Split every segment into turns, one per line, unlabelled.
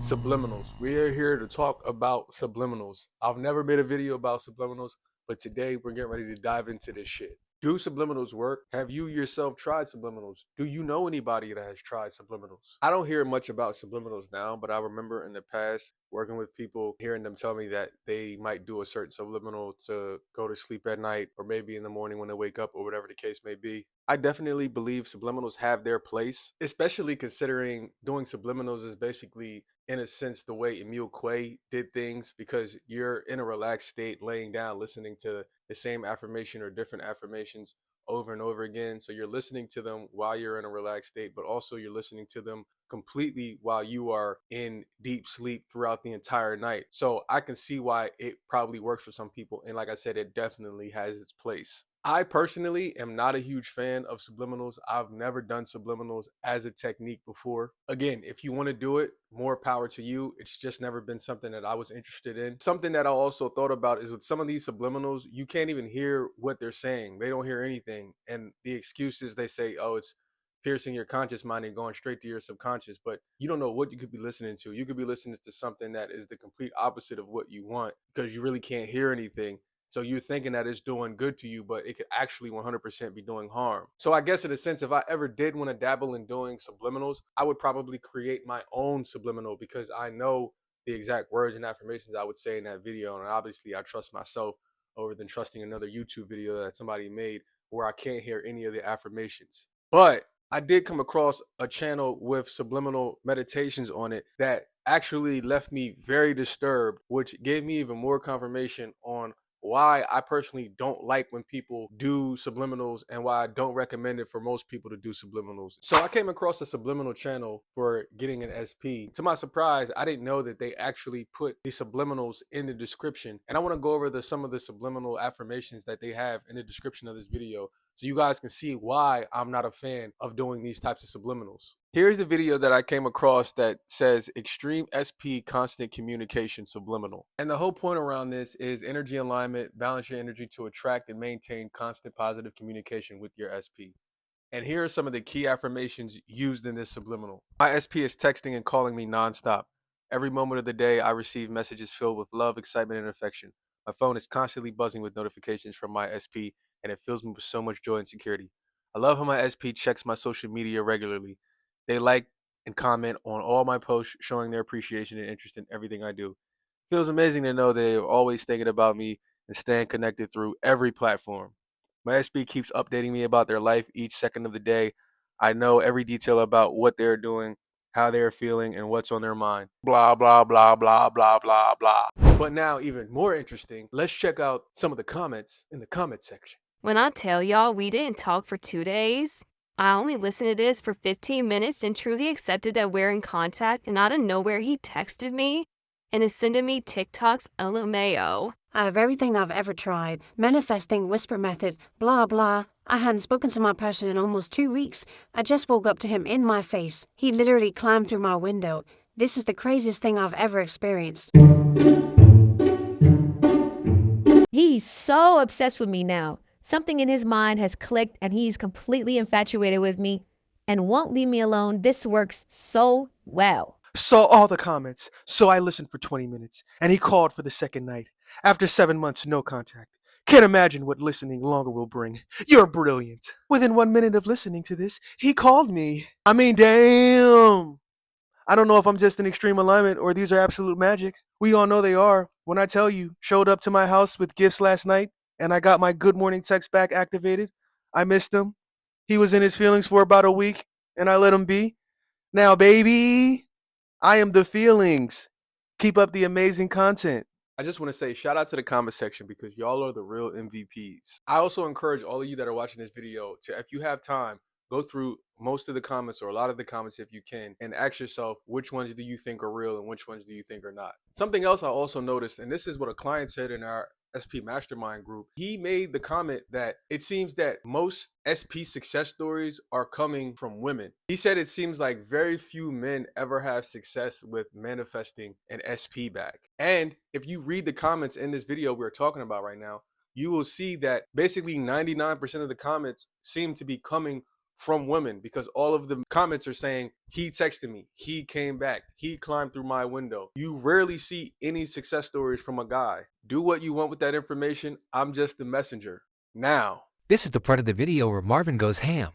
Subliminals. We are here to talk about subliminals. I've never made a video about subliminals, but today we're getting ready to dive into this shit. Do subliminals work? Have you yourself tried subliminals? Do you know anybody that has tried subliminals? I don't hear much about subliminals now, but I remember in the past working with people, hearing them tell me that they might do a certain subliminal to go to sleep at night or maybe in the morning when they wake up or whatever the case may be. I definitely believe subliminals have their place, especially considering doing subliminals is basically, in a sense, the way Emil Quay did things, because you're in a relaxed state, laying down, listening to the same affirmation or different affirmations over and over again. So you're listening to them while you're in a relaxed state, but also you're listening to them completely while you are in deep sleep throughout the entire night. So I can see why it probably works for some people. And like I said, it definitely has its place. I personally am not a huge fan of subliminals. I've never done subliminals as a technique before. Again, if you want to do it, more power to you. It's just never been something that I was interested in. Something that I also thought about is with some of these subliminals, you can't even hear what they're saying. They don't hear anything. And the excuses they say, oh, it's piercing your conscious mind and going straight to your subconscious, but you don't know what you could be listening to. You could be listening to something that is the complete opposite of what you want because you really can't hear anything. So you're thinking that it's doing good to you, but it could actually 100% be doing harm. So I guess in a sense, if I ever did want to dabble in doing subliminals, I would probably create my own subliminal because I know the exact words and affirmations I would say in that video. And obviously I trust myself over than trusting another YouTube video that somebody made where I can't hear any of the affirmations. But I did come across a channel with subliminal meditations on it that actually left me very disturbed, which gave me even more confirmation on why I personally don't like when people do subliminals and why I don't recommend it for most people to do subliminals. So I came across a subliminal channel for getting an SP. To my surprise, I didn't know that they actually put the subliminals in the description. And I want to go over some of the subliminal affirmations that they have in the description of this video so you guys can see why I'm not a fan of doing these types of subliminals. Here's the video that I came across that says Extreme SP Constant Communication Subliminal. And the whole point around this is energy alignment, balance your energy to attract and maintain constant positive communication with your SP. And here are some of the key affirmations used in this subliminal. My SP is texting and calling me nonstop. Every moment of the day, I receive messages filled with love, excitement, and affection. My phone is constantly buzzing with notifications from my SP, and it fills me with so much joy and security. I love how my SP checks my social media regularly. They like and comment on all my posts, showing their appreciation and interest in everything I do. It feels amazing to know they are always thinking about me and staying connected through every platform. My SP keeps updating me about their life each second of the day. I know every detail about what they're doing, how they're feeling, and what's on their mind. Blah, blah, blah, blah, blah, blah, blah. But now, even more interesting, let's check out some of the comments in the comment section.
When I tell y'all we didn't talk for 2 days, I only listened to this for 15 minutes and truly accepted that we're in contact, and out of nowhere he texted me and is sending me TikToks LMAO.
Out of everything I've ever tried, manifesting, whisper method, blah blah, I hadn't spoken to my person in almost 2 weeks. I just woke up to him in my face. He literally climbed through my window. This is the craziest thing I've ever experienced.
He's so obsessed with me now. Something in his mind has clicked and he's completely infatuated with me and won't leave me alone. This works so well.
Saw all the comments, so I listened for 20 minutes, and he called for the second night. After 7 months, no contact. Can't imagine what listening longer will bring. You're brilliant. Within 1 minute of listening to this, he called me. I mean, damn. I don't know if I'm just in extreme alignment or these are absolute magic. We all know they are. When I tell you, showed up to my house with gifts last night, and I got my good morning text back activated. I missed him. He was in his feelings for about a week, and I let him be. Now, baby, I am the feelings. Keep up the amazing content. I just want to say shout out to the comment section because y'all are the real MVPs. I also encourage all of you that are watching this video to, if you have time, go through most of the comments or a lot of the comments if you can and ask yourself which ones do you think are real and which ones do you think are not. Something else I also noticed, and this is what a client said in our SP Mastermind group, he made the comment that it seems that most SP success stories are coming from women. He said it seems like very few men ever have success with manifesting an SP back. And if you read the comments in this video we're talking about right now, you will see that basically 99% of the comments seem to be coming from women because all of the comments are saying, he texted me, he came back, he climbed through my window. You rarely see any success stories from a guy. Do what you want with that information. I'm just the messenger. Now,
This is the part of the video where Marvin goes ham.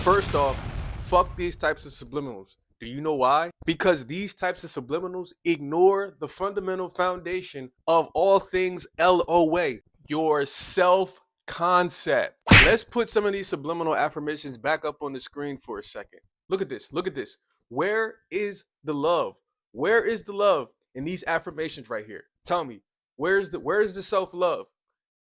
first off, fuck these types of subliminals. Do you know why? Because these types of subliminals ignore the fundamental foundation of all things LOA, your self-concept. Let's put some of these subliminal affirmations back up on the screen for a second. Look at this. Look at this. Where is the love? Where is the love in these affirmations right here? Tell me, where's the self-love?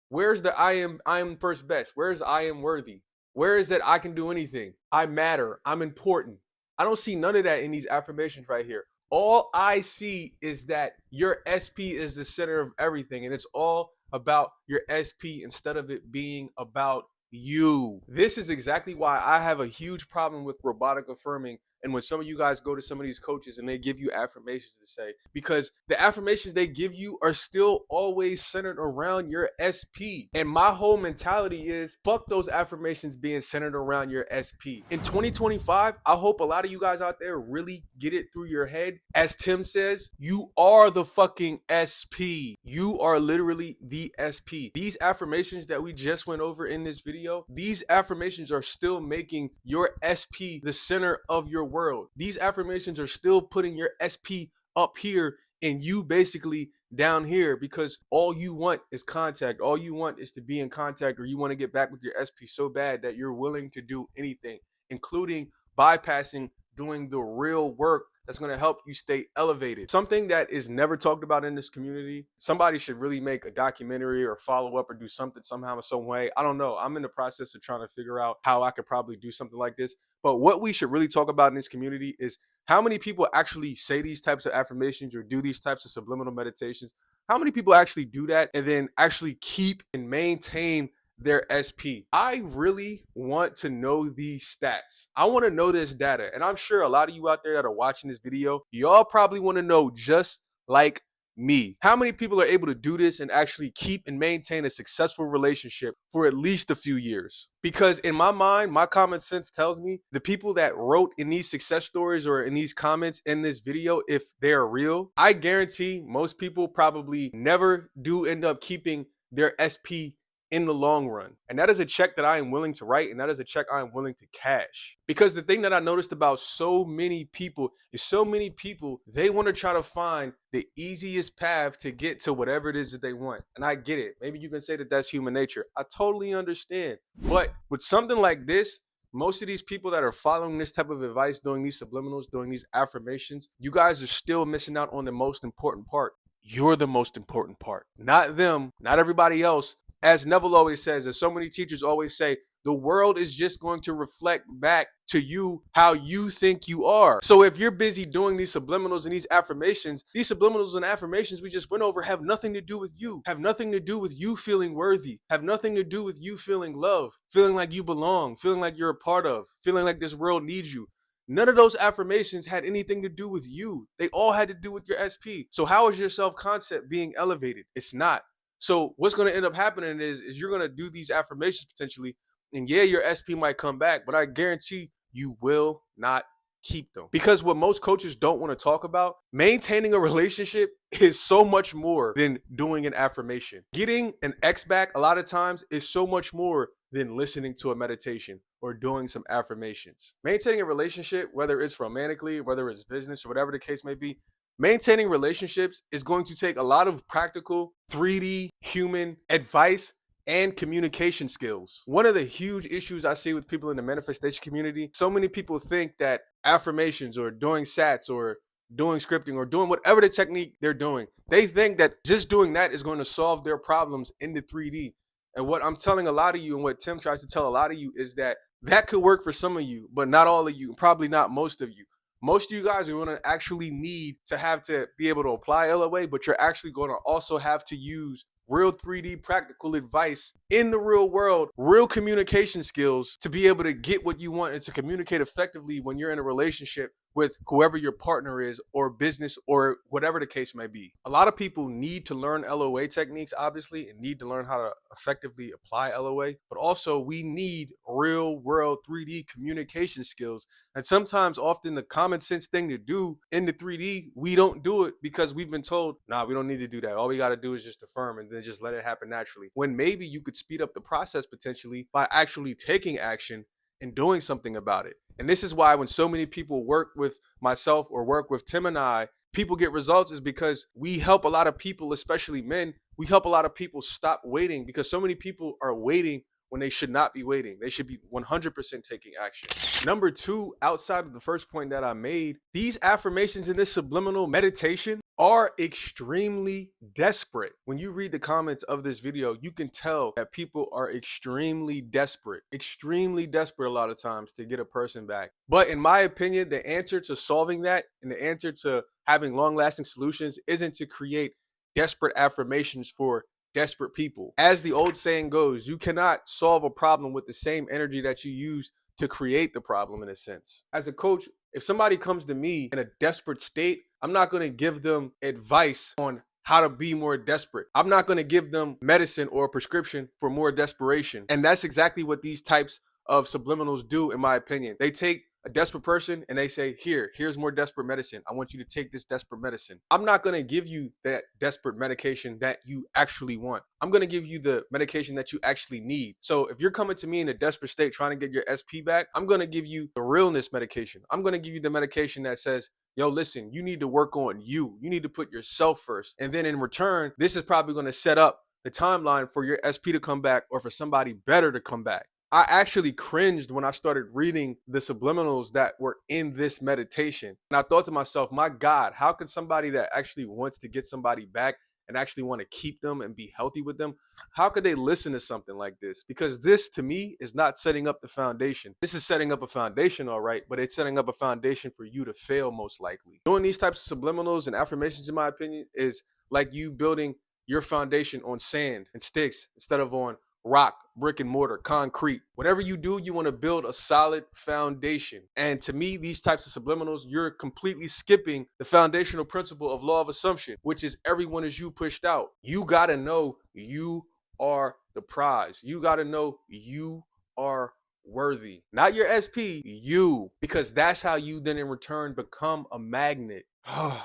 Where's the I am first best? Where's I am worthy? Where is that I can do anything? I matter. I'm important. I don't see none of that in these affirmations right here. All I see is that your SP is the center of everything, and it's all about your SP instead of it being about you. This is exactly why I have a huge problem with robotic affirming. And when some of you guys go to some of these coaches and they give you affirmations to say, because the affirmations they give you are still always centered around your SP. And my whole mentality is fuck those affirmations being centered around your SP. In 2025, I hope a lot of you guys out there really get it through your head. As Tim says, you are the fucking SP. You are literally the SP. These affirmations that we just went over in this video, these affirmations are still making your SP the center of your world. These affirmations are still putting your SP up here and you basically down here, because all you want is contact. All you want is to be in contact, or you want to get back with your SP so bad that you're willing to do anything, including bypassing doing the real work that's going to help you stay elevated. Something that is never talked about in this community. Somebody should really make a documentary or follow up or do something somehow, some way. I don't know. I'm in the process of trying to figure out how I could probably do something like this. But what we should really talk about in this community is how many people actually say these types of affirmations or do these types of subliminal meditations. How many people actually do that and then actually keep and maintain their SP? I really want to know these stats. I want to know this data. And I'm sure a lot of you out there that are watching this video, y'all probably want to know just like me. How many people are able to do this and actually keep and maintain a successful relationship for at least a few years? Because in my mind, my common sense tells me the people that wrote in these success stories or in these comments in this video, if they're real, I guarantee most people probably never do end up keeping their SP in the long run. And that is a check that I am willing to write, and that is a check I am willing to cash. Because the thing that I noticed about so many people is they want to try to find the easiest path to get to whatever it is that they want. And I get it. Maybe you can say that that's human nature. I totally understand. But with something like this, most of these people that are following this type of advice, doing these subliminals, doing these affirmations, you guys are still missing out on the most important part. You're the most important part, not them, not everybody else. As Neville always says, as so many teachers always say, the world is just going to reflect back to you how you think you are. So if you're busy doing these subliminals and these subliminals and affirmations we just went over have nothing to do with you, have nothing to do with you feeling worthy, have nothing to do with you feeling love, feeling like you belong, feeling like you're a part of, feeling like this world needs you. None of those affirmations had anything to do with you. They all had to do with your SP. So how is your self-concept being elevated? It's not. So what's going to end up happening is you're going to do these affirmations potentially, and yeah, your SP might come back, but I guarantee you will not keep them. Because what most coaches don't want to talk about, maintaining a relationship is so much more than doing an affirmation. Getting an ex back a lot of times is so much more than listening to a meditation or doing some affirmations. Maintaining a relationship, whether it's romantically, whether it's business, or whatever the case may be, maintaining relationships is going to take a lot of practical 3D human advice and communication skills. One of the huge issues I see with people in the manifestation community, so many people think that affirmations or doing sats or doing scripting or doing whatever the technique they're doing, they think that just doing that is going to solve their problems in the 3D. And what I'm telling a lot of you, and what Tim tries to tell a lot of you, is that that could work for some of you, but not all of you, probably not most of you. Most of you guys are going to actually need to have to be able to apply LOA, but you're actually going to also have to use real 3D practical advice in the real world, real communication skills to be able to get what you want and to communicate effectively when you're in a relationship with whoever your partner is or business or whatever the case may be. A lot of people need to learn LOA techniques, obviously, and need to learn how to effectively apply LOA, but also we need real world 3D communication skills. And sometimes, often, the common sense thing to do in the 3D, we don't do it because we've been told, nah, we don't need to do that. All we got to do is just affirm and then just let it happen naturally. When maybe you could speed up the process potentially by actually taking action and doing something about it. And this is why when so many people work with myself or work with Tim and I, people get results is because we help a lot of people, especially men, we help a lot of people stop waiting because so many people are waiting when they should not be waiting. They should be 100% taking action. Number two, outside of the first point that I made, these affirmations in this subliminal meditation are extremely desperate. When you read the comments of this video, you can tell that people are extremely desperate a lot of times to get a person back. But in my opinion, the answer to solving that and the answer to having long-lasting solutions isn't to create desperate affirmations for desperate people. As the old saying goes, you cannot solve a problem with the same energy that you use to create the problem, in a sense. As a coach, if somebody comes to me in a desperate state, I'm not going to give them advice on how to be more desperate. I'm not going to give them medicine or a prescription for more desperation. And that's exactly what these types of subliminals do, in my opinion. They take a desperate person and they say, here's more desperate medicine. I want you to take this desperate medicine. I'm not going to give you that desperate medication that you actually want. I'm going to give you the medication that you actually need. So if you're coming to me in a desperate state trying to get your SP back, I'm going to give you the realness medication. I'm going to give you the medication that says, yo, listen, you need to work on you. You need to put yourself first. And then in return, this is probably going to set up the timeline for your SP to come back or for somebody better to come back. I actually cringed when I started reading the subliminals that were in this meditation. And I thought to myself, my God, how can somebody that actually wants to get somebody back and actually want to keep them and be healthy with them, how could they listen to something like this? Because this, to me, is not setting up the foundation. This is setting up a foundation, all right, but it's setting up a foundation for you to fail, most likely. Doing these types of subliminals and affirmations, in my opinion, is like you building your foundation on sand and sticks instead of on rock, brick and mortar, concrete. Whatever you do, you want to build a solid foundation. And to me, these types of subliminals, you're completely skipping the foundational principle of law of assumption, which is everyone is you pushed out. You got to know you are the prize. You got to know you are worthy. Not your SP, you. Because that's how you then in return become a magnet.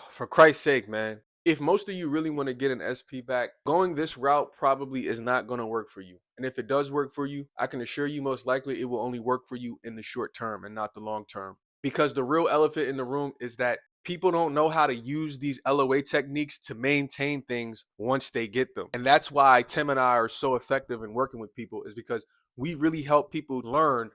For Christ's sake, man. If most of you really want to get an SP back, going this route probably is not going to work for you. And if it does work for you, I can assure you most likely it will only work for you in the short term and not the long term. Because the real elephant in the room is that people don't know how to use these LOA techniques to maintain things once they get them. And that's why Tim and I are so effective in working with people, is because we really help people learn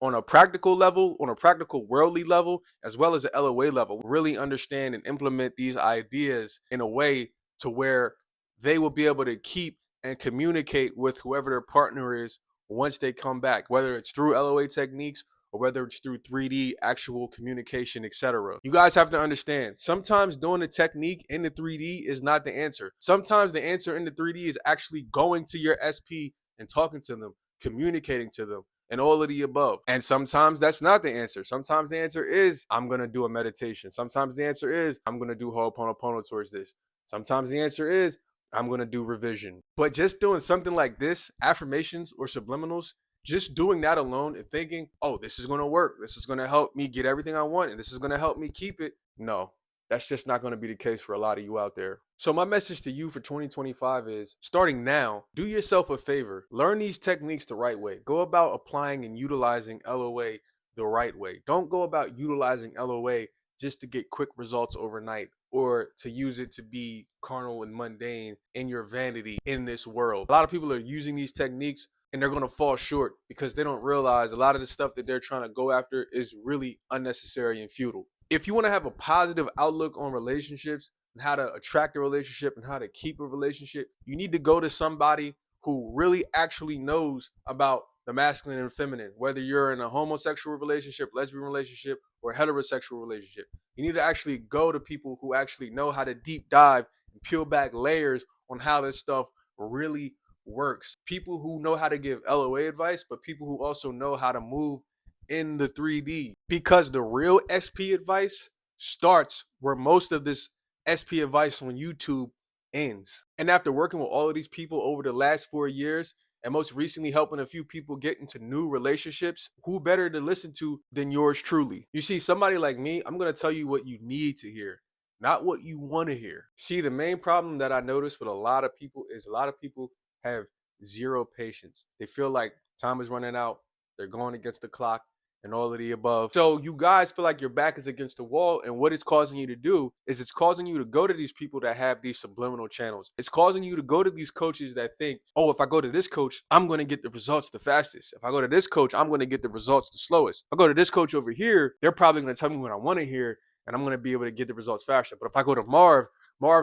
on a practical level, on a practical worldly level, as well as the LOA level, really understand and implement these ideas in a way to where they will be able to keep and communicate with whoever their partner is once they come back, whether it's through LOA techniques or whether it's through 3D actual communication, etc. You guys have to understand, sometimes doing the technique in the 3D is not the answer. Sometimes the answer in the 3D is actually going to your SP and talking to them, communicating to them, and all of the above. And sometimes that's not the answer. Sometimes the answer is, I'm going to do a meditation. Sometimes the answer is, I'm going to do Ho'oponopono towards this. Sometimes the answer is, I'm going to do revision. But just doing something like this, affirmations or subliminals, just doing that alone and thinking, oh, this is going to work. This is going to help me get everything I want, and this is going to help me keep it. No, that's just not going to be the case for a lot of you out there. So my message to you for 2025 is, starting now, do yourself a favor. Learn these techniques the right way. Go about applying and utilizing LOA the right way. Don't go about utilizing LOA just to get quick results overnight, or to use it to be carnal and mundane in your vanity in this world. A lot of people are using these techniques and they're going to fall short because they don't realize a lot of the stuff that they're trying to go after is really unnecessary and futile. If you want to have a positive outlook on relationships and how to attract a relationship and how to keep a relationship, you need to go to somebody who really actually knows about the masculine and feminine, whether you're in a homosexual relationship, lesbian relationship, or heterosexual relationship. You need to actually go to people who actually know how to deep dive and peel back layers on how this stuff really works. People who know how to give LOA advice, but people who also know how to move in the 3D. Because the real SP advice starts where most of this SP advice on YouTube ends. And after working with all of these people over the last 4 years, and most recently helping a few people get into new relationships, who better to listen to than yours truly? You see, somebody like me, I'm going to tell you what you need to hear, not what you want to hear. See, the main problem that I notice with a lot of people is a lot of people have zero patience. They feel like time is running out, they're going against the clock, and all of the above. So you guys feel like your back is against the wall, and what it's causing you to do is it's causing you to go to these people that have these subliminal channels. It's causing you to go to these coaches that think, oh, if I go to this coach, I'm going to get the results the fastest. If I go to this coach, I'm going to get the results the slowest. If I go to this coach over here, they're probably going to tell me what I want to hear, and I'm going to be able to get the results faster. But if I go to Marv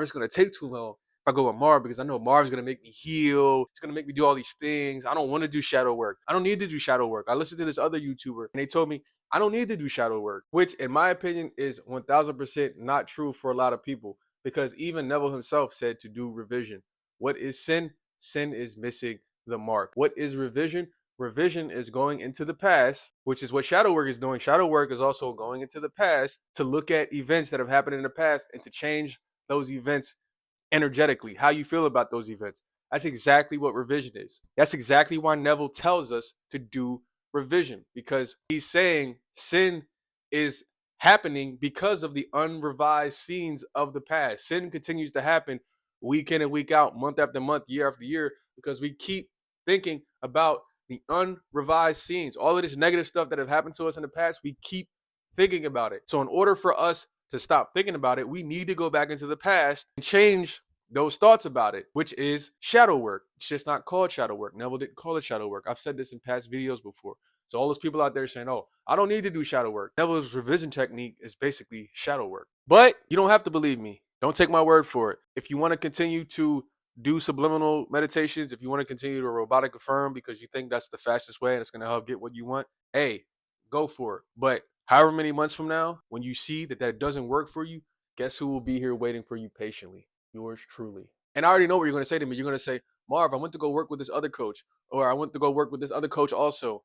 is going to take too long. If I go with Marv, because I know Marv's gonna make me heal, it's gonna make me do all these things. I don't want to do shadow work. I don't need to do shadow work. I listened to this other YouTuber and they told me I don't need to do shadow work, which in my opinion is 1000% not true for a lot of people, because even Neville himself said to do revision. What is sin? Sin is missing the mark. What is revision? Revision is going into the past, which is what shadow work is doing. Shadow work is also going into the past to look at events that have happened in the past and to change those events energetically, how you feel about those events. That's exactly what revision is. That's exactly why Neville tells us to do revision, because he's saying sin is happening because of the unrevised scenes of the past. Sin continues to happen week in and week out, month after month, year after year, because we keep thinking about the unrevised scenes. All of this negative stuff that have happened to us in the past, we keep thinking about it. So in order for us to stop thinking about it, we need to go back into the past and change those thoughts about it, which is shadow work. It's just not called shadow work. Neville didn't call it shadow work. I've said this in past videos before. So all those people out there saying, oh, I don't need to do shadow work. Neville's revision technique is basically shadow work. But you don't have to believe me. Don't take my word for it. If you want to continue to do subliminal meditations, if you want to continue to robotic affirm because you think that's the fastest way and it's going to help get what you want, hey, go for it. But however many months from now, when you see that that doesn't work for you, guess who will be here waiting for you patiently? Yours truly. And I already know what you're going to say to me. You're going to say, Marv, I went to go work with this other coach, or I went to go work with this other coach also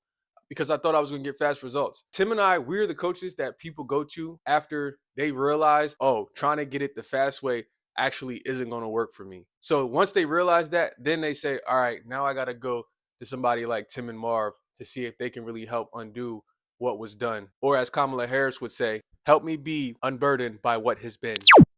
because I thought I was going to get fast results. Tim and I, we're the coaches that people go to after they realized, oh, trying to get it the fast way actually isn't going to work for me. So once they realize that, then they say, all right, now I got to go to somebody like Tim and Marv to see if they can really help undo what was done. Or as Kamala Harris would say, help me be unburdened by what has been.